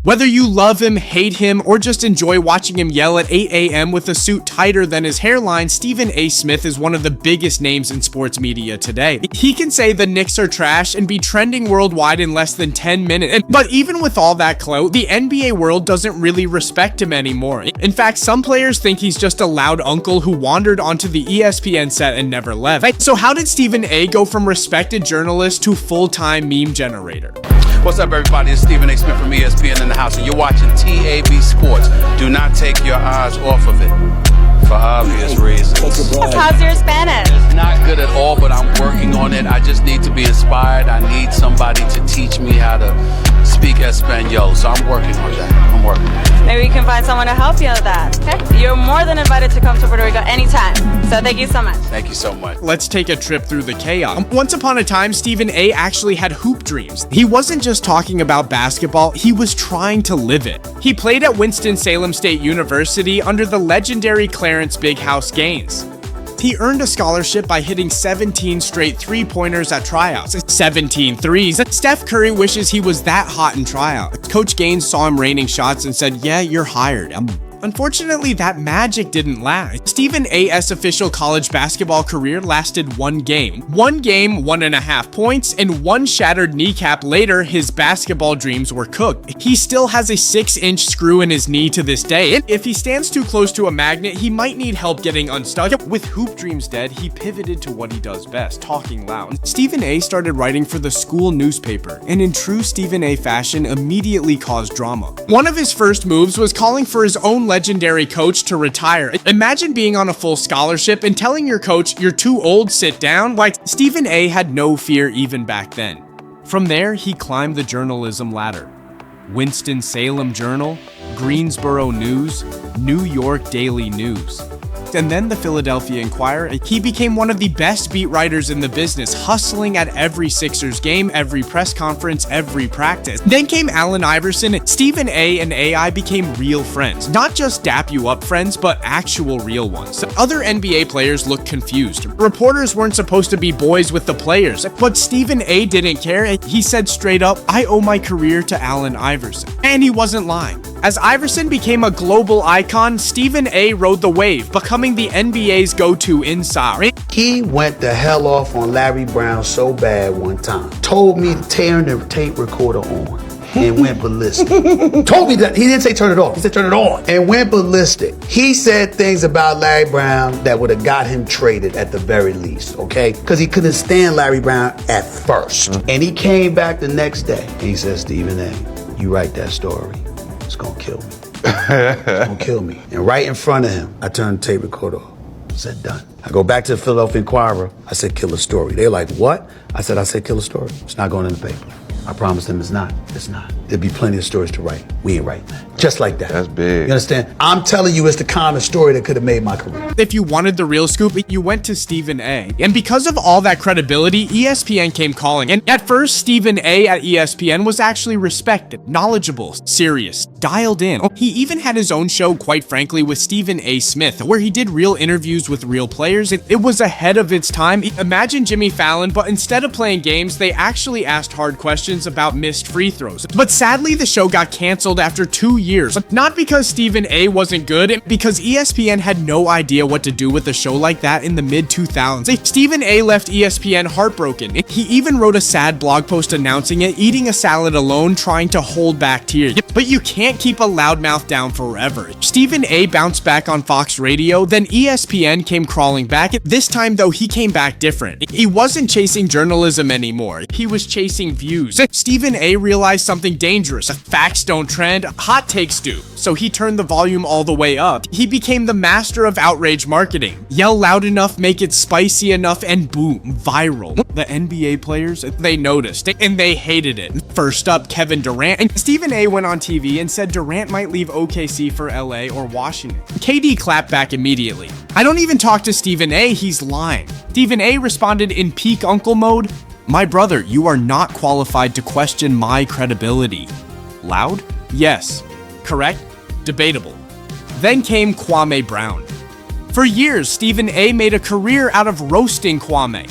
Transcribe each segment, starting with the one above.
Whether you love him, hate him, or just enjoy watching him yell at 8 a.m. with a suit tighter than his hairline, Stephen A. Smith is one of the biggest names in sports media today. He can say the Knicks are trash and be trending worldwide in less than 10 minutes. But even with all that clout, the NBA world doesn't really respect him anymore. In fact, some players think he's just a loud uncle who wandered onto the ESPN set and never left. So how did Stephen A. go from respected journalist to full-time meme generator? What's up, everybody? It's Stephen A. Smith from ESPN in the house, and you're watching TAB Sports. Do not take your eyes off of it, for obvious reasons. How's your Spanish? It's not good at all, but I'm working on it. I just need to be inspired. I need somebody to teach me how to speak Espanol, so I'm working on that. Maybe we can find someone to help you with that. Okay? You're more than invited to come to Puerto Rico anytime. So thank you so much. Thank you so much. Let's take a trip through the chaos. Once upon a time, Stephen A. actually had hoop dreams. He wasn't just talking about basketball, he was trying to live it. He played at Winston-Salem State University under the legendary Clarence Big House Gaines. He earned a scholarship by hitting 17 straight three-pointers at tryouts. 17 threes. Steph Curry wishes he was that hot in tryouts. Coach Gaines saw him raining shots and said, "Yeah, you're hired." Unfortunately, that magic didn't last. Stephen A.'s official college basketball career lasted one game. 1.5 points, and one shattered kneecap later, his basketball dreams were cooked. He still has a 6-inch screw in his knee to this day. If he stands too close to a magnet, he might need help getting unstuck. With hoop dreams dead, he pivoted to what he does best, talking loud. Stephen A. started writing for the school newspaper, and in true Stephen A. fashion, immediately caused drama. One of his first moves was calling for his own legendary coach to retire. Imagine being on a full scholarship and telling your coach, "You're too old, sit down." Like, Stephen A. had no fear even back then. From there, he climbed the journalism ladder. Winston-Salem Journal, Greensboro News, New York Daily News, and then the Philadelphia Inquirer. He became one of the best beat writers in the business, hustling at every Sixers game, every press conference, every practice. Then came Allen Iverson. Stephen A. and AI became real friends. Not just dap you up friends, but actual real ones. Other NBA players looked confused. Reporters weren't supposed to be boys with the players, but Stephen A. didn't care. He said straight up, "I owe my career to Allen Iverson." And he wasn't lying. As Iverson became a global icon, Stephen A. rode the wave, becoming the NBA's go-to inside. He went the hell off on Larry Brown so bad one time. Told me to turn the tape recorder on and went ballistic. Told me that. He didn't say turn it off. He said turn it on and went ballistic. He said things about Larry Brown that would have got him traded at the very least, okay? Because he couldn't stand Larry Brown at first. And he came back the next day and he said, "Stephen A., you write that story. It's gonna kill me. It's gonna kill me." And right in front of him, I turned the tape recorder off. I said, "Done." I go back to the Philadelphia Inquirer. I said, "Kill a story." They're like, "What?" I said, "Kill a story. It's not going in the paper." I promised them it's not. It's not. There'd be plenty of stories to write. We ain't writing that. Just like that. That's big. You understand? I'm telling you, it's the kind of story that could have made my career. If you wanted the real scoop, you went to Stephen A. And because of all that credibility, ESPN came calling. And at first, Stephen A. at ESPN was actually respected, knowledgeable, serious, dialed in. He even had his own show, quite frankly, with Stephen A. Smith, where he did real interviews with real players. It was ahead of its time. Imagine Jimmy Fallon, but instead of playing games, they actually asked hard questions about missed free throws. But sadly, the show got canceled after 2 years. Not because Stephen A. wasn't good, because ESPN had no idea what to do with a show like that in the mid-2000s. Stephen A. left ESPN heartbroken. He even wrote a sad blog post announcing it, eating a salad alone, trying to hold back tears. But you can't keep a loudmouth down forever. Stephen A. bounced back on Fox Radio, then ESPN came crawling back. This time, though, he came back different. He wasn't chasing journalism anymore. He was chasing views. Stephen A. realized something dangerous. Facts don't trend, hot takes do. So he turned the volume all the way up. He became the master of outrage marketing. Yell loud enough, make it spicy enough, and boom, viral. The NBA players, they noticed, and they hated it. First up, Kevin Durant. And Stephen A. went on TV and said Durant might leave OKC for LA or Washington. KD clapped back immediately. "I don't even talk to Stephen A., he's lying." Stephen A. responded in peak uncle mode, "My brother, you are not qualified to question my credibility." Loud? Yes. Correct? Debatable. Then came Kwame Brown. For years, Stephen A. made a career out of roasting Kwame.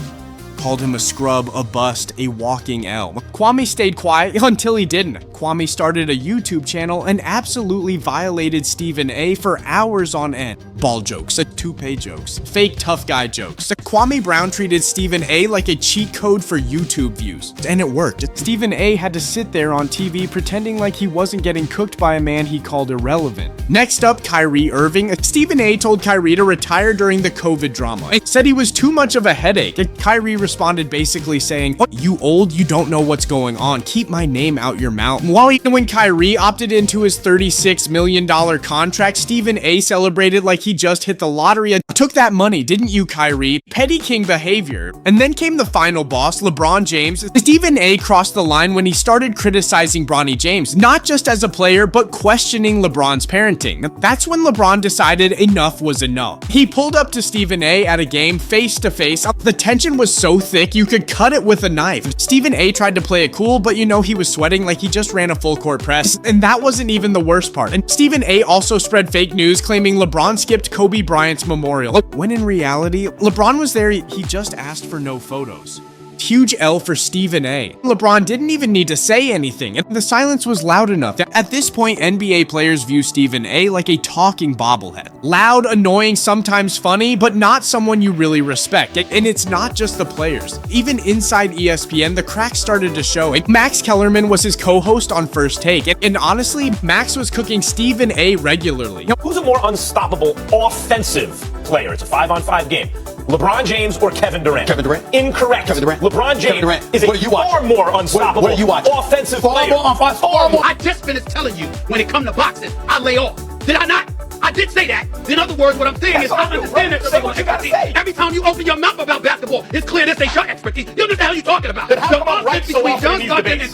Called him a scrub, a bust, a walking L. Kwame stayed quiet until he didn't. Kwame started a YouTube channel and absolutely violated Stephen A for hours on end. Ball jokes, toupee jokes, fake tough guy jokes. Kwame Brown treated Stephen A like a cheat code for YouTube views, and it worked. Stephen A had to sit there on TV pretending like he wasn't getting cooked by a man he called irrelevant. Next up, Kyrie Irving. Stephen A told Kyrie to retire during the COVID drama. It said he was too much of a headache. Kyrie responded basically saying, "Oh, you old, you don't know what's going on. Keep my name out your mouth." When Kyrie opted into his $36 million contract, Stephen A celebrated like he just hit the lottery. Took that money, didn't you, Kyrie? Petty king behavior. And then came the final boss, LeBron James. Stephen A crossed the line when he started criticizing Bronny James, not just as a player, but questioning LeBron's parenting. That's when LeBron decided enough was enough. He pulled up to Stephen A at a game face to face. The tension was so thick you could cut it with a knife. Stephen A tried to play it cool, but he was sweating like he just ran a full court press. And that wasn't even the worst part. And Stephen A also spread fake news claiming LeBron skipped Kobe Bryant's memorial, when in reality, LeBron was there, he just asked for no photos. Huge L for Stephen A. LeBron didn't even need to say anything, and the silence was loud enough. At this point, NBA players view Stephen A like a talking bobblehead. Loud, annoying, sometimes funny, but not someone you really respect. And it's not just the players. Even inside ESPN, the cracks started to show. Max Kellerman was his co-host on First Take, and honestly, Max was cooking Stephen A regularly. Who's a more unstoppable offensive player? It's a 5-on-5 game. LeBron James or Kevin Durant? Kevin Durant. Incorrect. Lebron James. LeBron James is a far more unstoppable offensive player. Far more. I just finished telling you, when it comes to boxing, I lay off. Did I not? I did say that. In other words, what I'm saying is I understand that. Say what you gotta say. Every time you open your mouth about basketball, it's clear this ain't your expertise. You know what the hell you're talking about. Then how come I'm right so often in these debates?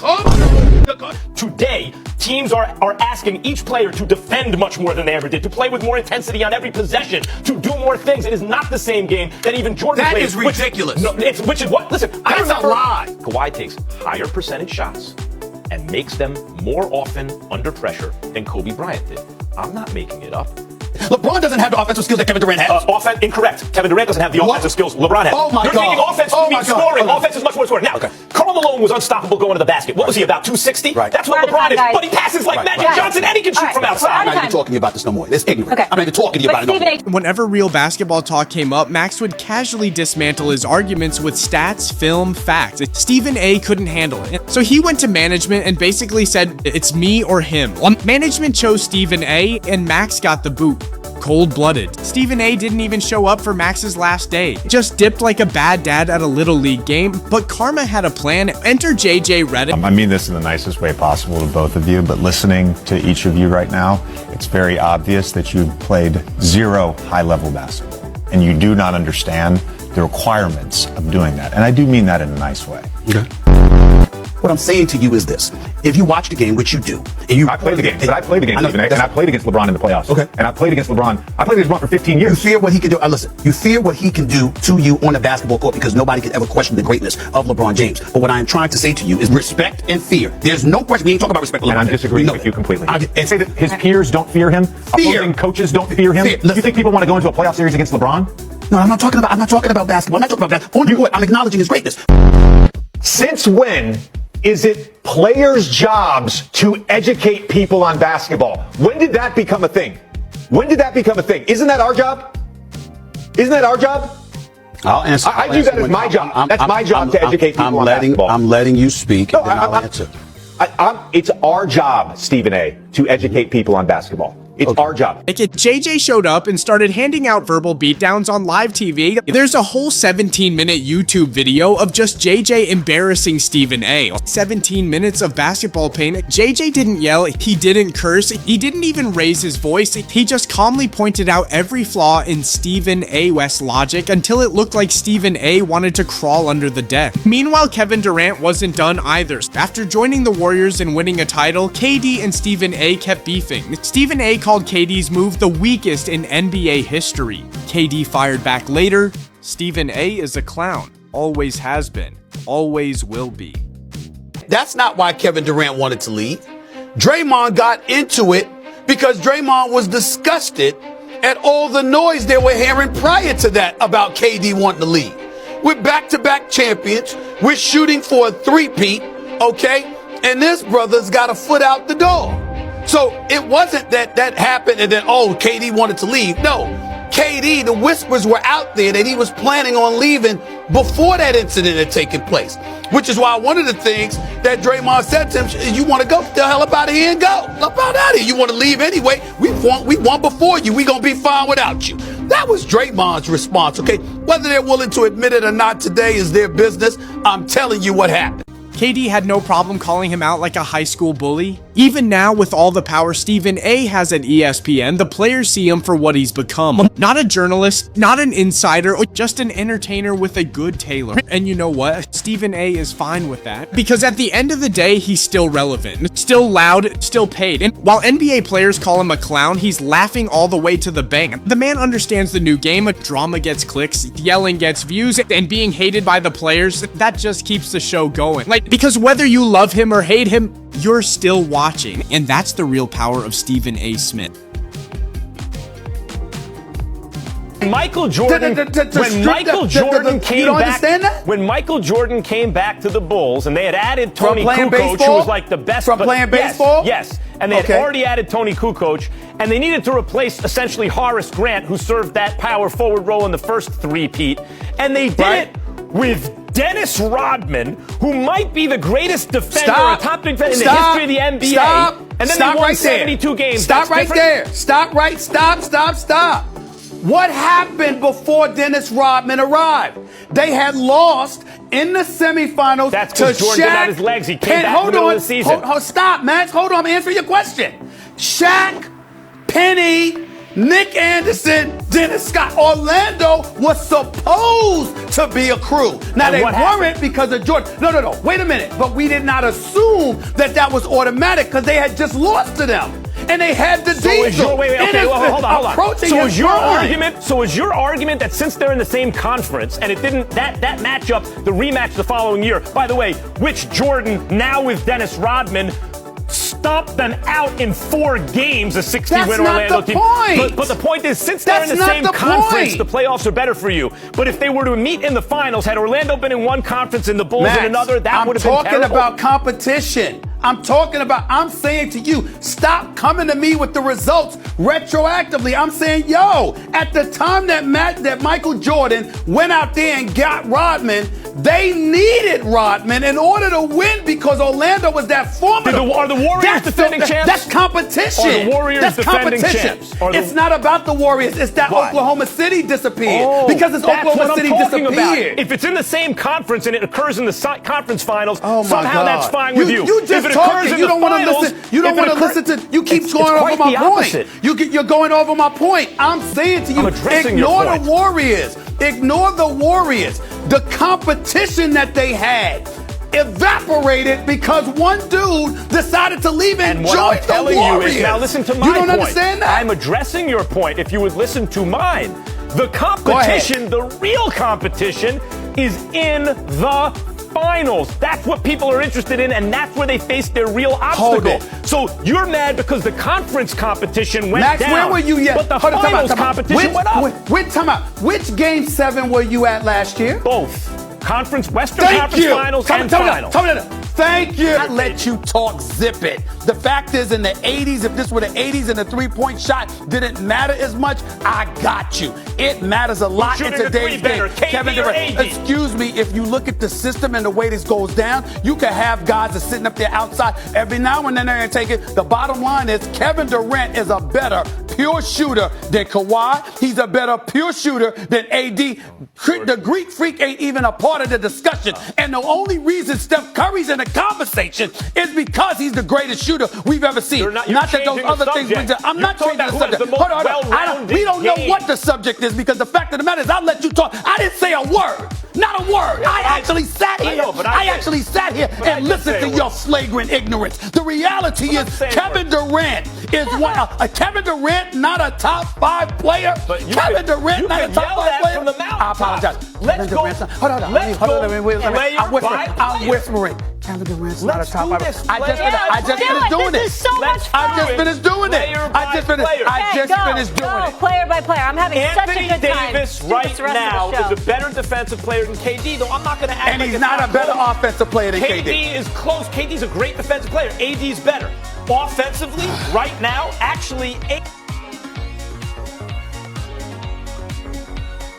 Today, teams are asking each player to defend much more than they ever did, to play with more intensity on every possession, to do more things. It is not the same game that even Jordan that plays. That is ridiculous. Which is what? Listen, that's a lie. Kawhi takes higher percentage shots and makes them more often under pressure than Kobe Bryant did. I'm not making it up. LeBron doesn't have the offensive skills that Kevin Durant has. Incorrect. Kevin Durant doesn't have the offensive skills LeBron has. Oh my You're God. thinking offense to mean scoring. Okay. Offense is much more scoring. Now, Karl Malone was unstoppable going to the basket. What was he, about 260? Right. That's what LeBron is. But he passes like Magic Johnson and he can shoot from outside. I'm not even talking about this no more. It's ignorant. I'm not even talking to you about it no more. Whenever real basketball talk came up, Max would casually dismantle his arguments with stats, film, facts. Stephen A couldn't handle it. So he went to management and basically said, it's me or him. Management chose Stephen A and Max got the boot. Cold-blooded. Stephen A didn't even show up for Max's last day. Just dipped like a bad dad at a little league game, but karma had a plan. Enter JJ Redick. I mean this in the nicest way possible to both of you, but listening to each of you right now, it's very obvious that you've played zero high-level basketball, and you do not understand the requirements of doing that. And I do mean that in a nice way. Okay. What I'm saying to you is this. If you watch the game, which you do, I played the game, but I played the game, Stephen A, and I played against LeBron in the playoffs. Okay. And I played against LeBron. I played against LeBron for 15 years. You fear what he can do. Listen, you fear what he can do to you on the basketball court because nobody can ever question the greatness of LeBron James. But what I am trying to say to you is respect and fear. There's no question. We ain't talking about respect. And I'm disagreeing with you completely. And say that his peers don't fear him. Opposing coaches don't fear him. Do you think people want to go into a playoff series against LeBron? No, I'm not talking about basketball. I'm not talking about that. On the court, I'm acknowledging his greatness. Since when is it players' jobs to educate people on basketball? When did that become a thing? Isn't that our job? Isn't that our job? I'll answer. I view that as my job. That's my job to educate people on basketball. I'm letting you speak, and then I'll answer. It's our job, Stephen A., to educate people on basketball. It's our job. JJ showed up and started handing out verbal beatdowns on live TV. There's a whole 17-minute YouTube video of just JJ embarrassing Stephen A. 17 minutes of basketball pain. JJ didn't yell, he didn't curse, he didn't even raise his voice. He just calmly pointed out every flaw in Stephen A. West's logic until it looked like Stephen A. wanted to crawl under the deck. Meanwhile, Kevin Durant wasn't done either. After joining the Warriors and winning a title, KD and Stephen A. kept beefing. Stephen A. called KD's move the weakest in NBA history. KD fired back later. Stephen A. is a clown. Always has been. Always will be. That's not why Kevin Durant wanted to leave. Draymond got into it because Draymond was disgusted at all the noise they were hearing prior to that about KD wanting to leave. We're back-to-back champions. We're shooting for a three-peat, okay? and this brother's got a foot out the door. So it wasn't that happened and then, KD wanted to leave. No, KD, the whispers were out there that he was planning on leaving before that incident had taken place, which is why one of the things that Draymond said to him is, you want to go, the hell up out of here and go. Up out of here. You want to leave anyway. We won before you. We going to be fine without you. That was Draymond's response, okay? Whether they're willing to admit it or not today is their business. I'm telling you what happened. KD had no problem calling him out like a high school bully. Even now, with all the power Stephen A has at ESPN, the players see him for what he's become. Not a journalist, not an insider, or just an entertainer with a good tailor. And you know what? Stephen A is fine with that, because at the end of the day, he's still relevant, still loud, still paid. And while NBA players call him a clown, he's laughing all the way to the bank. The man understands the new game. Drama gets clicks, yelling gets views, and being hated by the players, that just keeps the show going. Because whether you love him or hate him, you're still watching. And that's the real power of Stephen A. Smith. Michael Jordan, when Michael Jordan came back to the Bulls and they had added Tony Kukoc, who was like the best from playing baseball. Yes, and they had already added Tony Kukoc, and they needed to replace essentially Horace Grant, who served that power forward role in the first three-peat, and they did it with Dennis Rodman, who might be the greatest defender, top defender in the history of the NBA. And then they won 72 games. Stop right there. Stop. What happened before Dennis Rodman arrived? They had lost in the semifinals. That's because Jordan didn't have his legs. He came back in the middle of the season. Stop, Max. Hold on. I'm answering your question. Shaq, Penny, Nick Anderson, Dennis Scott. Orlando was supposed to be a crew. Now, they weren't because of Jordan. No. Wait a minute. But we did not assume that was automatic because they had just lost to them. And they had the diesel. Hold on. So is your argument that since they're in the same conference and it didn't that matchup, the rematch the following year, by the way, which Jordan now with Dennis Rodman stomped them out in 4 games, a 60-win Orlando team. But the point is, since they're in the same conference, the playoffs are better for you. But if they were to meet in the finals, had Orlando been in one conference and the Bulls in another, that would have been terrible. I'm talking about competition. I'm saying to you, stop coming to me with the results retroactively. I'm saying, at the time that Michael Jordan went out there and got Rodman, they needed Rodman in order to win because Orlando was that formidable. Are the Warriors defending champs? That's competition. Are the Warriors defending champs? It's not about the Warriors. It's that Oklahoma City disappeared. Because Oklahoma City disappeared. If it's in the same conference and it occurs in the conference finals, somehow that's fine with you. You just talking. You don't want to listen. You don't want to listen to. You keep going over my point. You're going over my point. I'm saying to you, ignore the Warriors. Ignore the Warriors. The competition that they had evaporated because one dude decided to leave and join the Warriors. Now listen to my point. You don't understand that? I'm addressing your point. If you would listen to mine, the competition, the real competition, is in the finals. That's what people are interested in, and that's where they face their real obstacle. So you're mad because the conference competition went down. Where were you yet? But the finals competition went up. Which Game 7 were you at last year? Both. Western Conference Finals and Finals. Thank you. I let you talk, zip it. The fact is, in the 80s, if this were the 80s and the three-point shot didn't matter as much, I got you. It matters a lot in today's game. Kevin Durant, excuse me, if you look at the system and the way this goes down, you can have guys that are sitting up there outside every now and then they're going to take it. The bottom line is Kevin Durant is a better pure shooter than Kawhi. He's a better pure shooter than AD. The Greek Freak ain't even a part of the discussion. And the only reason Steph Curry's in the conversation is because he's the greatest shooter we've ever seen. Not that those other things. I'm not changing the subject. Hold on. We don't know what the subject is because the fact of the matter is I'll let you talk. I didn't say a word. Not a word. I actually sat here. And listened to your flagrant ignorance. The reality is Kevin Durant is Kevin Durant not a top 5 player. Kevin Durant not a top 5 player. From the mouth. I apologize. Let's go. Hold on. I'm whispering. Tyler Durant's not a Let's top do five. this. I just Let's finished doing This it. is so much fun. I just finished doing it. Player by player. I just finished doing it. Player by player. I'm having such a Anthony good time. Davis Do this right the rest now of the show. is a better defensive player than KD, though I'm not going to act And like he's it's not a better close. offensive player than KD. KD is close. KD's a great defensive player. AD's better. Offensively, right now, actually,